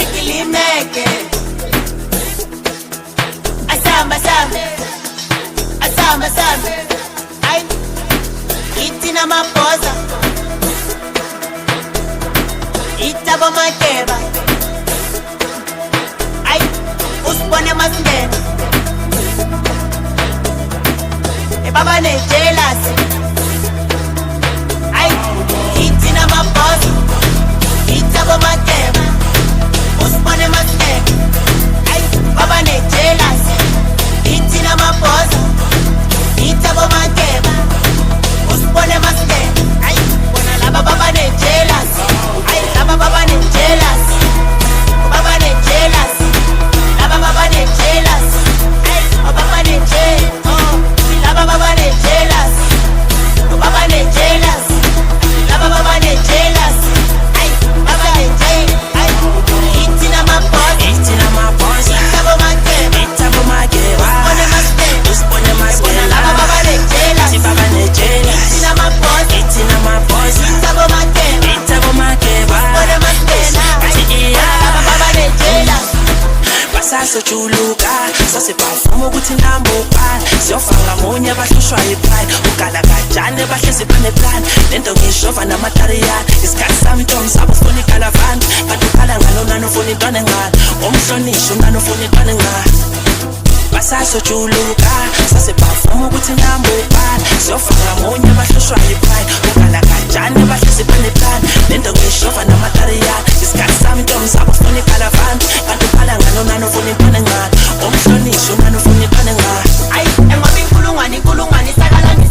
Barikilimeke Asamba sambe Asamba sambe Ay Itina mapoza Itabo makeba Ay Usibone masingena Baba ne jealous Ay Itina mapoza Itabo makeba Usibone masingena Ay Baba ne jealous Itina mapoza Itabo makeba Usibone masingena Ay Bona laba baba ne jealous Ay laba baba ne jealous Baba ne jealous Laba baba ne jealous Ay baba ne jealous Laba baba ne jealous Baba ne jealous Laba baba ne jealous Ay baba ne jealous Ay Itina mapoza Itabo makeba Usibone masingena Laba baba ne jealous Itina mapoza Itabo makeba Usibone masingena Laba baba ne jealous Basasojuluka sasebavuma ukuthi ndambopana siyofanga munye abahlushwa yipride ukala kanjani bahlezi paneplan lento ngishova namatariyana isikhathi sami ntombi sabo ufuna ikalavani kanti ukhala ngalo unani ufuna intwana engcane umhlonishwa unani ufuna intwana engcane basasojuluka sasebavuma ukuthi ndambopana siyofanga munye abahlushwa yipride ukala kanjani bahlezi paneplan lento ngishova namatariyana isikhathi sami ntombi sabo ufuna ikalavani kanti ukhala ngalo unani ufuna intwana engcane umhlonishwa unani ufuna intwana engcane Ay engoba inkulungwane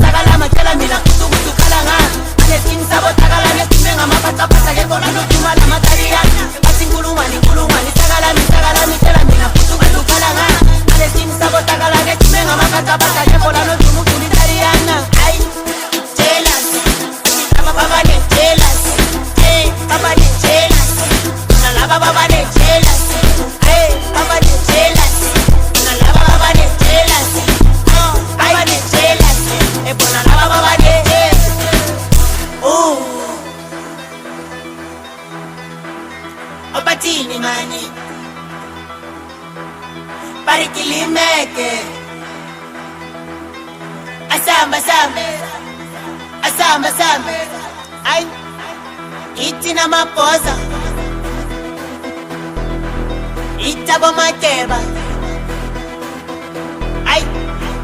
sakala matela mina kuthi ukhala ngani Alesini sabo takala nesime ngamaphathaphatha ngekola noduma namatariyana Bathi inkulungwane sakala mitela mina kuthi ukhala ngani Alesini sabo takala nesime ngamaphathaphatha ngekola noduma ukulitariana Ay jealous Baba ne jealous Hey baba ne jealous Nalaba baba ne jealous Hey baba ne jealous Nalaba baba ne jealous Baba ne jealous Ebona laba baba ne Obatini mani Barikilimeke Asamba sambe Ay Itina mapoza Itabo makeba Ay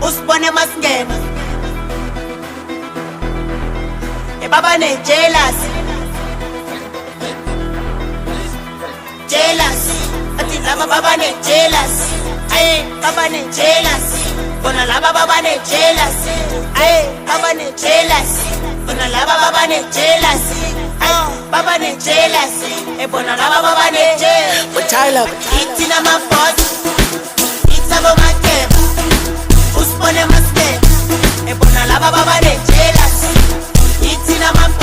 Usibone masingena Baba ne jealous Ati laba baba ne jealous Ay baba ne jealous Bona laba baba ne jealous Ay baba ne jealous Bona laba baba ne jealous Ay baba ne jealous Bona laba baba ne jealous But Tyler Itina mapoza Itabo makeba Usibone masingena Bona laba baba ne jealous Itina mapoza